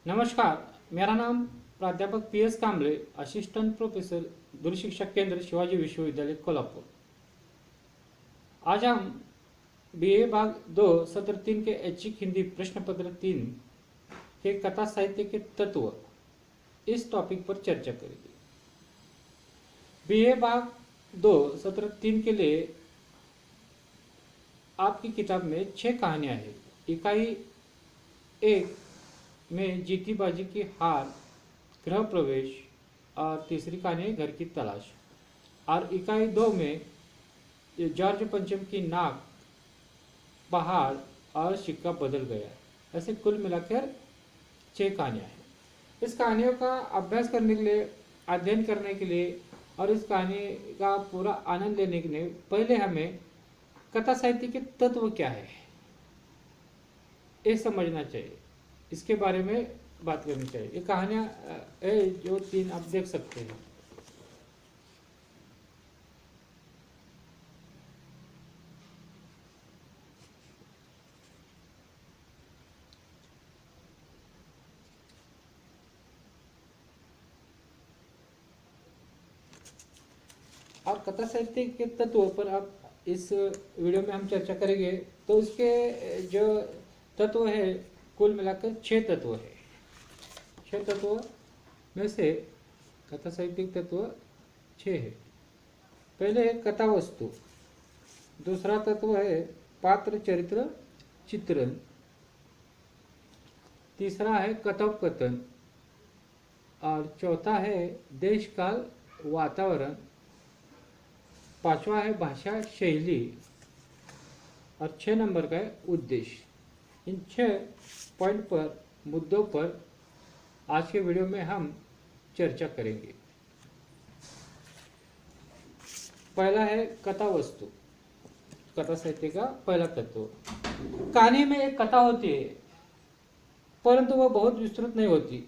नमस्कार। मेरा नाम प्राध्यापक PS कांबळे, असिस्टेंट प्रोफेसर, दूरशिक्षा केंद्र, शिवाजी विश्वविद्यालय, कोल्हापुर। आज हम BA भाग 2 सत्र 3 के ऐच्छिक हिंदी प्रश्न पत्र 3 के कथा साहित्य के तत्व इस टॉपिक पर चर्चा करेंगे। BA भाग 2 सत्र 3 के लिए आपकी किताब में 6 कहानियां हैं। इकाई 1 में जीती बाजी की हार, गृह प्रवेश और तीसरी कहानी है घर की तलाश। और इकाई 2 में जॉर्ज पंचम की नाक, पहाड़ और सिक्का बदल गया। ऐसे कुल मिलाकर 6 कहानियाँ हैं। इस कहानियों का अभ्यास करने के लिए, अध्ययन करने के लिए और इस कहानी का पूरा आनंद लेने के लिए पहले हमें कथा साहित्य के तत्व क्या है ये समझना चाहिए। इसके बारे में बात करनी चाहिए। ये कहानियाँ जो 3 आप देख सकते हैं। और कथा साहित्य के तत्व पर आप इस वीडियो में हम चर्चा करेंगे। तो इसके जो तत्व है कुल मिलाकर 6 तत्व है। 6 तत्व में से कथा साहित्यिक तत्व 6 है। पहले है कथा वस्तु, दूसरा तत्व है पात्र चरित्र चित्रण, तीसरा है कथोपकथन और चौथा है देश काल वातावरण, पांचवा है भाषा शैली और 6 नंबर का है उद्देश्य। इन 6 पॉइंट पर, मुद्दों पर आज के वीडियो में हम चर्चा करेंगे। पहला है कथा वस्तु, कथा साहित्य का पहला तत्व। कहानी में एक कथा होती है, परंतु वह बहुत विस्तृत नहीं होती।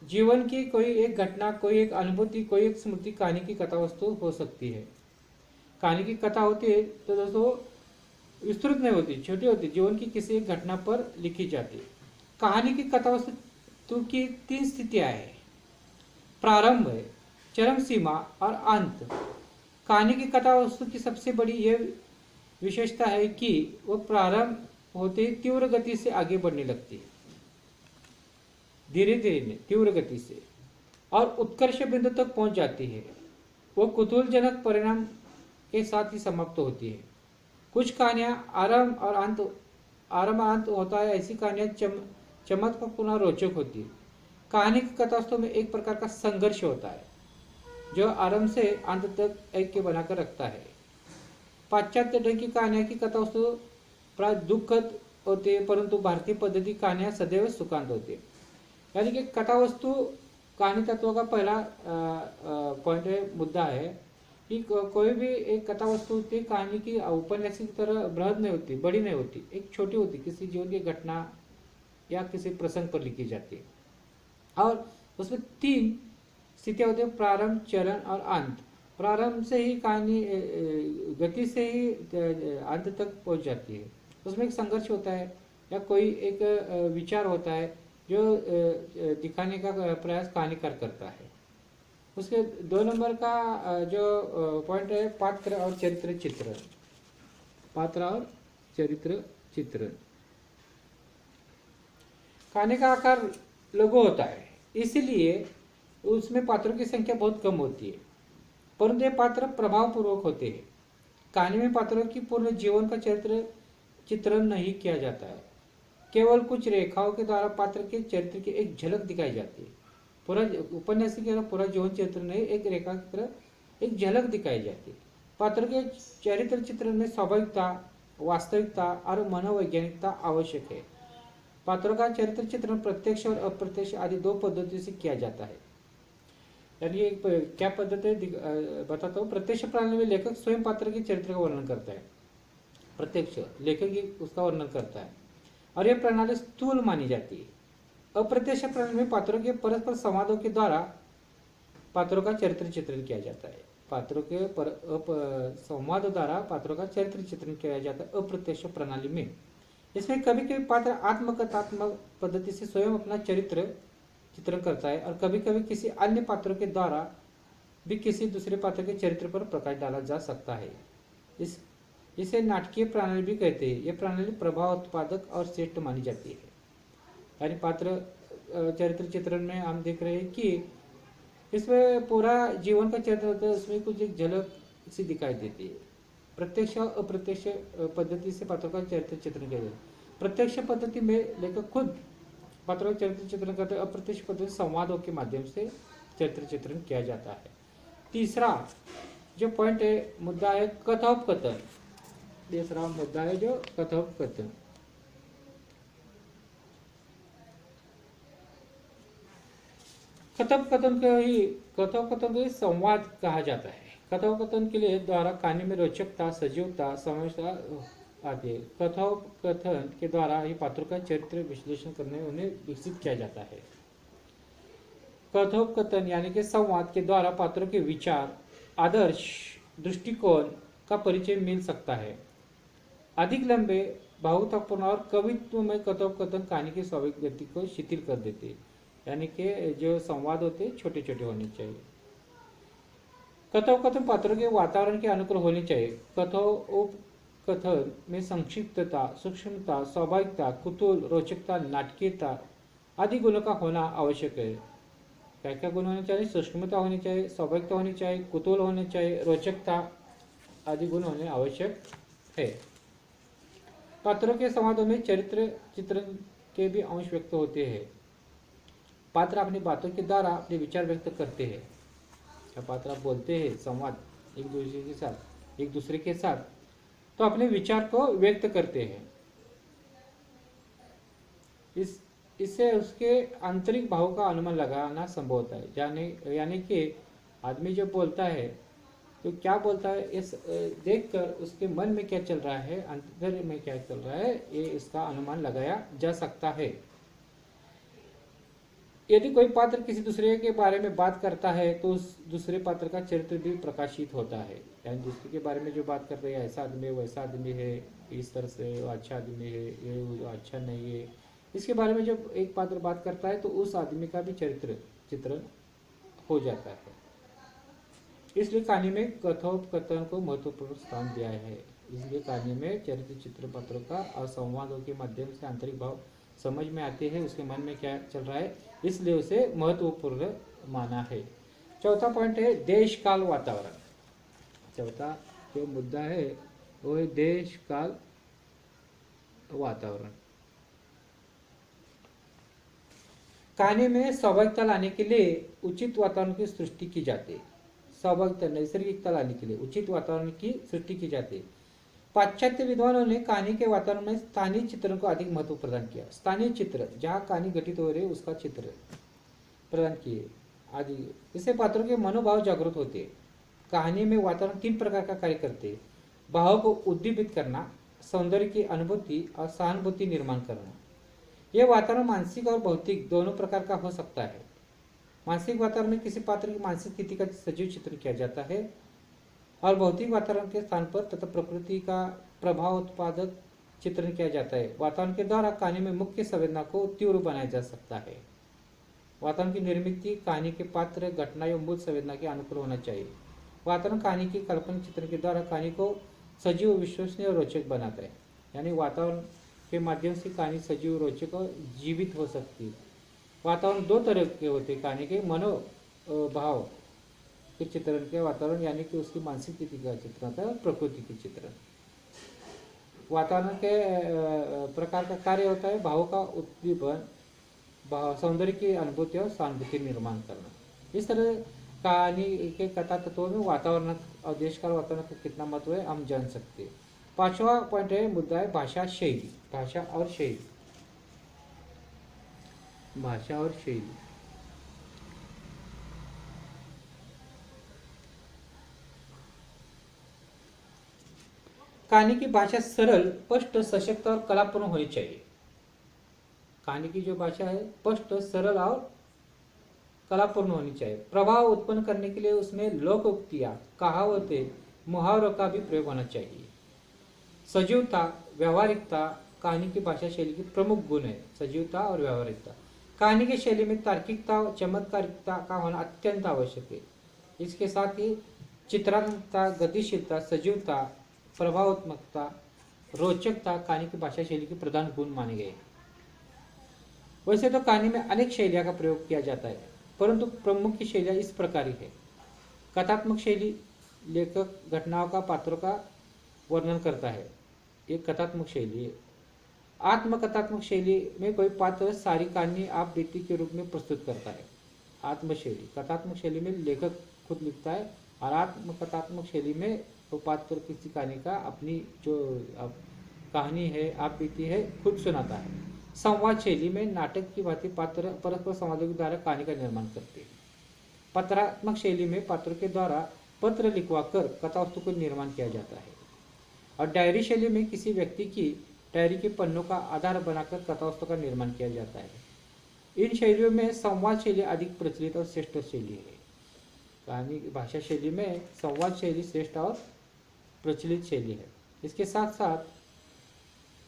जीवन की कोई एक घटना, कोई एक अनुभूति, कोई एक स्मृति कहानी की कथा वस्तु हो सकती है। कहानी की कथा होती है तो दोस्तों विस्तृत नहीं होती, छोटी होती, जीवन की किसी एक घटना पर लिखी जाती। कहानी की कथा वस्तु की 3 स्थितियां हैं: प्रारंभ है, चरम सीमा और अंत। कहानी की कथा वस्तु की सबसे बड़ी यह विशेषता है कि वह प्रारंभ होते ही तीव्र गति से आगे बढ़ने लगती है, धीरे धीरे तीव्र गति से, और उत्कर्ष बिंदु तक पहुंच जाती है। वह कुतूहलजनक परिणाम के साथ ही समाप्त होती है। कुछ कहानियां आरंभ और अंत होता है। ऐसी कहानियां चमत्कारपूर्ण और रोचक होती है। कहानी की कथा वस्तु में एक प्रकार का संघर्ष होता है जो आरंभ से अंत तक ऐक्य बनाकर रखता है। पाश्चात्य ढंग की कहानियां की कथा वस्तु प्राय दुखद होती है, परंतु भारतीय पद्धति कहानियां सदैव सुखांत होती है। यानी कि कथा वस्तु कहानी तत्व का पहला पॉइंट है, मुद्दा है कि कोई भी एक कथा वस्तु होती है, कहानी की उपन्यास की तरह बृहद नहीं होती, बड़ी नहीं होती, एक छोटी होती, किसी जीवन की घटना या किसी प्रसंग पर लिखी जाती है। और उसमें 3 स्थितियां होती है: प्रारंभ, चरण और अंत। प्रारंभ से ही कहानी गति से ही अंत तक पहुंच जाती है। उसमें एक संघर्ष होता है या कोई एक विचार होता है जो दिखाने का प्रयास कहानीकार करता है। उसके 2 नंबर का जो पॉइंट है पात्र और चरित्र चित्रण। पात्र और चरित्र चित्रण। कहानी का आकार लघु होता है, इसलिए उसमें पात्रों की संख्या बहुत कम होती है, परंतु ये पात्र प्रभावपूर्वक होते हैं। कहानी में पात्रों की पूर्ण जीवन का चरित्र चित्रण नहीं किया जाता है, केवल कुछ रेखाओं के द्वारा पात्र के चरित्र की एक झलक दिखाई जाती है। पूरा उपन्यास की तरह पूरा जीवन चित्र नहीं, एक रेखा की तरह एक झलक दिखाई जाती है। पात्र के चरित्र चित्रण में स्वाभाविकता, वास्तविकता और मनोवैज्ञानिकता आवश्यक है। पात्रों का चरित्र चित्रण प्रत्यक्ष और अप्रत्यक्ष आदि 2 पद्धतियों से किया जाता है। यानी एक क्या पद्धति बताता हूँ। प्रत्यक्ष प्रणाली में लेखक स्वयं पात्र के चरित्र का वर्णन करता है, प्रत्यक्ष लेखक ही उसका वर्णन करता है, और यह प्रणाली स्थूल मानी जाती है। अप्रत्यक्ष प्रणाली में पात्रों के परस्पर संवादों के द्वारा पात्रों का चरित्र चित्रण किया जाता है। पात्रों के संवाद द्वारा पात्रों का चरित्र चित्रण किया जाता है अप्रत्यक्ष प्रणाली में। इसमें कभी कभी पात्र आत्मकथात्मक पद्धति से स्वयं अपना चरित्र चित्रण करता है और कभी कभी किसी अन्य पात्रों के द्वारा भी किसी दूसरे पात्र के चरित्र पर प्रकाश डाला जा सकता है। इसे नाटकीय प्रणाली भी कहते हैं। यह प्रणाली प्रभाव उत्पादक और श्रेष्ठ मानी जाती है। यानी पात्र चरित्र चित्रण में हम देख रहे हैं कि इसमें पूरा जीवन का चरित्र होता है, उसमें कुछ एक झलक सी दिखाई देती है। प्रत्यक्ष और अप्रत्यक्ष पद्धति से पात्रों का चरित्र चित्रण किया जाता है। प्रत्यक्ष पद्धति में लेखक खुद पात्रों का चरित्र चित्रण करते हैं। अप्रत्यक्ष पद्धति संवादों के माध्यम से चरित्र चित्रण किया जाता है। तीसरा जो पॉइंट है, मुद्दा है कथोपकथन। तीसरा मुद्दा है जो कथोपकथन। कथोपकथन को ही संवाद कहा जाता है। कथोपकथन के लिए द्वारा कहानी में रोचकता, सजीवता, समझता आदि है। कथोपकथन के द्वारा ही पात्रों का चरित्र विश्लेषण करने उन्हें विकसित किया जाता है। कथोपकथन यानी कि संवाद के द्वारा पात्रों के विचार, आदर्श, दृष्टिकोण का परिचय मिल सकता है। अधिक लंबे, भावुकतापूर्ण और कवित्व में कथोपकथन कहानी की स्वाभाविक गति को शिथिल कर देते हैं। यानी कि जो संवाद होते हैं छोटे छोटे होने चाहिए। कथोपकथन पात्रों के वातावरण के अनुकूल होने चाहिए। कथोपकथन में संक्षिप्तता, सूक्ष्मता, स्वाभाविकता, कुतूहल, रोचकता, नाटकीयता आदि गुणों का होना आवश्यक है। क्या क्या गुण होने चाहिए? सूक्ष्मता होनी चाहिए, स्वाभाविकता होनी चाहिए, कुतूहल होने चाहिए, रोचकता आदि गुण होने आवश्यक है। पात्रों के संवादों में चरित्र चित्रण के भी अंश व्यक्त होते हैं। पात्र अपनी बातों के द्वारा अपने विचार व्यक्त करते हैं। क्या पात्र बोलते हैं संवाद एक दूसरे के साथ तो अपने विचार को व्यक्त करते हैं। इससे उसके आंतरिक भाव का अनुमान लगाना संभव होता है। यानी कि आदमी जो बोलता है तो क्या बोलता है, इस देखकर उसके मन में क्या चल रहा है, अंतर में क्या चल रहा है, ये इसका अनुमान लगाया जा सकता है। यदि कोई पात्र किसी दूसरे के बारे में बात करता है तो उस दूसरे पात्र का चरित्र भी प्रकाशित होता है। यानी दूसरे के बारे में जो बात कर रहे हैं, ऐसा आदमी है, वैसा आदमी है, इस तरह से वो अच्छा आदमी है, ये अच्छा नहीं है, इसके बारे में जब एक पात्र बात करता है तो उस आदमी का भी चरित्र चित्रण हो जाता है। इसलिए कहानी में कथोपकथन को महत्वपूर्ण स्थान दिया है। इसलिए कहानी में चरित्र चित्र पात्रों का और संवादों के माध्यम से आंतरिक भाव समझ में आते हैं, उसके मन में क्या चल रहा है, इसलिए उसे महत्वपूर्ण माना है। चौथा पॉइंट है देश काल वातावरण। चौथा जो मुद्दा है वो है देश काल वातावरण। कहानी में स्वाभाविकता लाने के लिए उचित वातावरण की सृष्टि की जाती है। स्वाभाविकता, नैसर्गिकता लाने के लिए उचित वातावरण की सृष्टि की जाती है। पाश्चात्य विद्वानों ने कहानी के वातावरण में स्थानीय चित्रण को अधिक महत्व प्रदान किया। स्थानीय चित्र, जहाँ कहानी घटित हो रही है उसका चित्र प्रदान किए आदि। इससे पात्रों के मनोभाव जागृत होते हैं। कहानी में वातावरण 3 प्रकार का कार्य करते हैं: भाव को उद्दीपित करना, सौंदर्य की अनुभूति और सहानुभूति निर्माण करना। यह वातावरण मानसिक और भौतिक दोनों प्रकार का हो सकता है। मानसिक वातावरण में किसी पात्र की मानसिक स्थिति का सजीव चित्रण किया जाता है और भौतिक वातावरण के स्थान पर तथा प्रकृति का प्रभाव उत्पादक चित्रण किया जाता है। वातावरण के द्वारा कहानी में मुख्य संवेदना को तीव्र बनाया जा सकता है। वातावरण की निर्मित कहानी के पात्र, घटना या मूल संवेदना के अनुकूल होना चाहिए। वातावरण कहानी की काल्पनिक चित्रण के द्वारा कहानी को सजीव, विश्वसनीय और रोचक बनाता है। यानी वातावरण के माध्यम से कहानी सजीव, रोचक और जीवित हो सकती है। वातावरण 2 तरह के होते हैं कहानी के: मनोभाव के चित्रण के वातावरण यानी कि उसकी मानसिक स्थिति का चित्रण होता है, और प्रकृति की चित्रण। वातावरण के प्रकार का कार्य होता है भाव का उद्दीपन, सौंदर्य की अनुभूति और सहानुभूति निर्माण करना। इस तरह कहानी के कथा तत्वों में वातावरण और देश का वातावरण का कितना महत्व है हम जान सकते हैं। 5वां पॉइंट है, मुद्दा है भाषा शैली। भाषा और शैली। भाषा और शैली। कहानी की भाषा सरल, स्पष्ट, सशक्त और कलापूर्ण होनी चाहिए। कहानी की जो भाषा है स्पष्ट, सरल और कलापूर्ण होनी चाहिए। प्रभाव उत्पन्न करने के लिए उसमें लोकोक्तियां, कहावतें, मुहावरों का भी प्रयोग होना चाहिए। सजीवता, व्यावहारिकता कहानी की भाषा शैली की प्रमुख गुण है। सजीवता और व्यावहारिकता। कहानी की शैली में तार्किकता और चमत्कारिकता का होना अत्यंत आवश्यक है। इसके साथ ही चित्रात्मकता, गतिशीलता, सजीवता, प्रभावात्मकता, रोचकता कहानी की भाषा शैली के प्रधान गुण माने गए। वैसे तो कहानी में अनेक शैलियों का प्रयोग किया जाता है, परंतु प्रमुख शैलियाँ इस प्रकार ही है। कथात्मक शैली, लेखक घटनाओं का, पात्रों का वर्णन करता है, ये कथात्मक शैली है। आत्मकथात्मक शैली में कोई पात्र सारी कहानी आप बीती के रूप में प्रस्तुत करता है। आत्मशैली, कथात्मक शैली में लेखक खुद लिखता है, और आत्मकथात्मक शैली में वो पात्र किसी कहानी का अपनी जो कहानी है, आप बीती है, खुद सुनाता है। संवाद शैली में नाटक की भांति पात्र परस्पर संवादों के द्वारा कहानी का निर्माण करते हैं। पत्रात्मक शैली में पात्रों के द्वारा पत्र लिखवाकर कथावस्तु को निर्माण किया जाता है। और डायरी शैली में किसी व्यक्ति की डायरी के पन्नों का आधार बनाकर कथावस्तु का निर्माण किया जाता है। इन शैलियों में संवाद शैली अधिक प्रचलित और श्रेष्ठ शैली है। कहानी भाषा शैली में संवाद शैली श्रेष्ठ और प्रचलित शैली है। इसके साथ साथ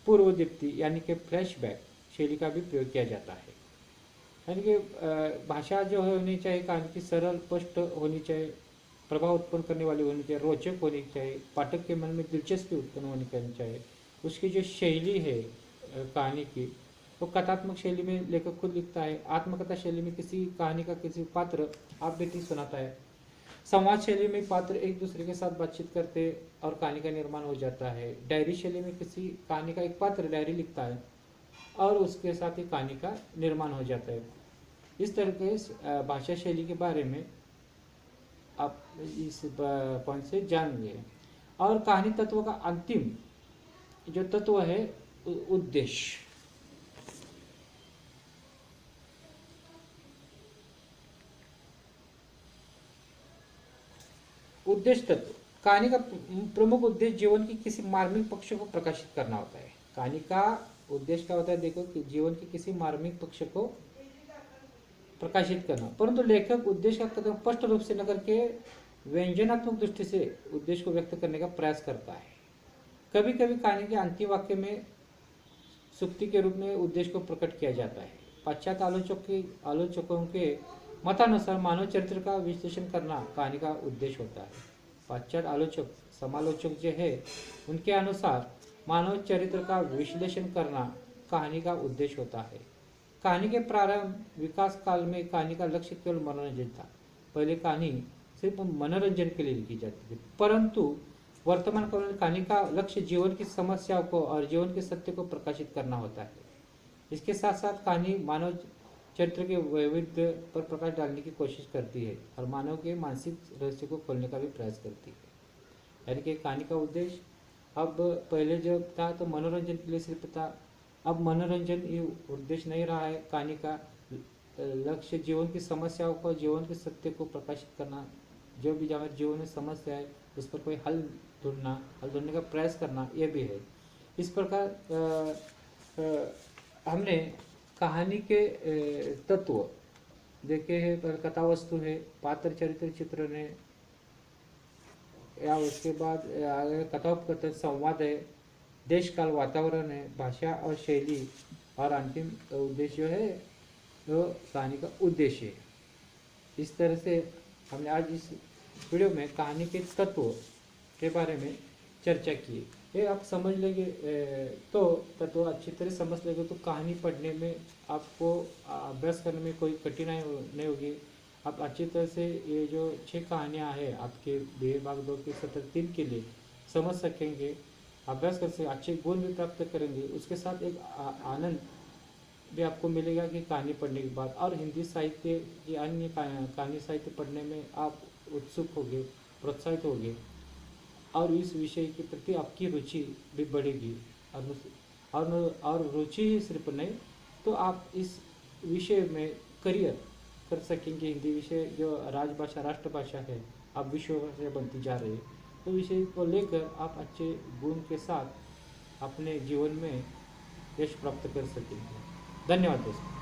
पूर्वदीप्ति यानी कि फ्लैशबैक शैली का भी प्रयोग किया जाता है। यानी कि भाषा जो है होनी चाहिए कहानी की सरल, स्पष्ट होनी चाहिए, प्रभाव उत्पन्न करने वाली होनी चाहिए, रोचक होनी चाहिए, पाठक के मन में दिलचस्पी उत्पन्न होनी करनी चाहिए। उसकी जो शैली है कहानी की, वो कथात्मक शैली में लेखक खुद लिखता है। आत्मकथा शैली में किसी कहानी का किसी पात्र आप बीती सुनाता है। संवाद शैली में पात्र एक दूसरे के साथ बातचीत करते और कहानी का निर्माण हो जाता है। डायरी शैली में किसी कहानी का एक पात्र डायरी लिखता है और उसके साथ ही कहानी का निर्माण हो जाता है। इस तरह के भाषा शैली के बारे में आप इस पॉइंट से जानेंगे। और कहानी तत्व का अंतिम जो तत्व है उद्देश्य। उद्देश्य तत्व, कहानी का प्रमुख उद्देश्य जीवन की किसी मार्मिक पक्ष को प्रकाशित करना होता है। कहानी का उद्देश्य क्या होता है? देखो कि जीवन के किसी मार्मिक पक्ष को प्रकाशित करना, परंतु लेखक उद्देश्य का कदम स्पष्ट रूप से न करके व्यंजनात्मक दृष्टि से उद्देश्य को व्यक्त करने का प्रयास करता है। कभी कभी कहानी के अंतिम वाक्य में सूक्ति के रूप में उद्देश्य को प्रकट किया जाता है। पाश्चात्य आलोचकों के मतानुसार मानव चरित्र का विश्लेषण करना कहानी का उद्देश्य होता है। पाश्चात्य आलोचक, समालोचक जो है, उनके अनुसार मानव चरित्र का विश्लेषण करना कहानी का उद्देश्य होता है। कहानी के प्रारंभ विकास काल में कहानी का लक्ष्य केवल मनोरंजन था। पहले कहानी सिर्फ मनोरंजन के लिए लिखी जाती थी, परंतु वर्तमान काल में कहानी का लक्ष्य जीवन की समस्याओं को और जीवन के सत्य को प्रकाशित करना होता है। इसके साथ साथ कहानी मानव चरित्र के वैविध्य पर प्रकाश डालने की कोशिश करती है और मानव के मानसिक रहस्य को खोलने का भी प्रयास करती है। यानी कि कहानी का उद्देश्य अब पहले जब था तो मनोरंजन के लिए सिर्फ था, अब मनोरंजन ये उद्देश्य नहीं रहा है। कहानी का लक्ष्य जीवन की समस्याओं को, जीवन के सत्य को प्रकाशित करना, जो भी हमारे जीवन में समस्या है उस पर कोई हल ढूंढने का प्रयास करना, ये भी है। इस प्रकार हमने कहानी के तत्व देखे हैं। पर कथा वस्तु है, पात्र चरित्र चित्रण है, या उसके बाद कथोपकथन संवाद है, देश काल वातावरण है, भाषा और शैली, और अंतिम उद्देश्य है जो कहानी का उद्देश्य है। इस तरह से हमने आज इस वीडियो में कहानी के तत्व के बारे में चर्चा की। ये आप समझ लेंगे तो तत्व अच्छी तरह समझ लेंगे तो कहानी पढ़ने में आपको अभ्यास करने में कोई कठिनाई नहीं होगी। आप अच्छी तरह से ये जो 6 कहानियाँ हैं आपके भाग 2 के सत्र 3 के लिए समझ सकेंगे, अभ्यास कर सकेंगे, अच्छे गुण भी प्राप्त करेंगे। उसके साथ एक आनंद भी आपको मिलेगा कि कहानी पढ़ने के बाद। और हिंदी साहित्य की अन्य कहानी साहित्य पढ़ने में आप उत्सुक होंगे, प्रोत्साहित होंगे, और इस विषय के प्रति आपकी रुचि भी बढ़ेगी। और रुचि ही सिर्फ नहीं तो आप इस विषय में करियर कर सकेंगे। हिंदी विषय जो राजभाषा, राष्ट्रभाषा है, अब विश्व भाषा बनती जा रही है, तो विषय को लेकर आप अच्छे गुण के साथ अपने जीवन में यश प्राप्त कर सकेंगे। धन्यवाद दोस्तों।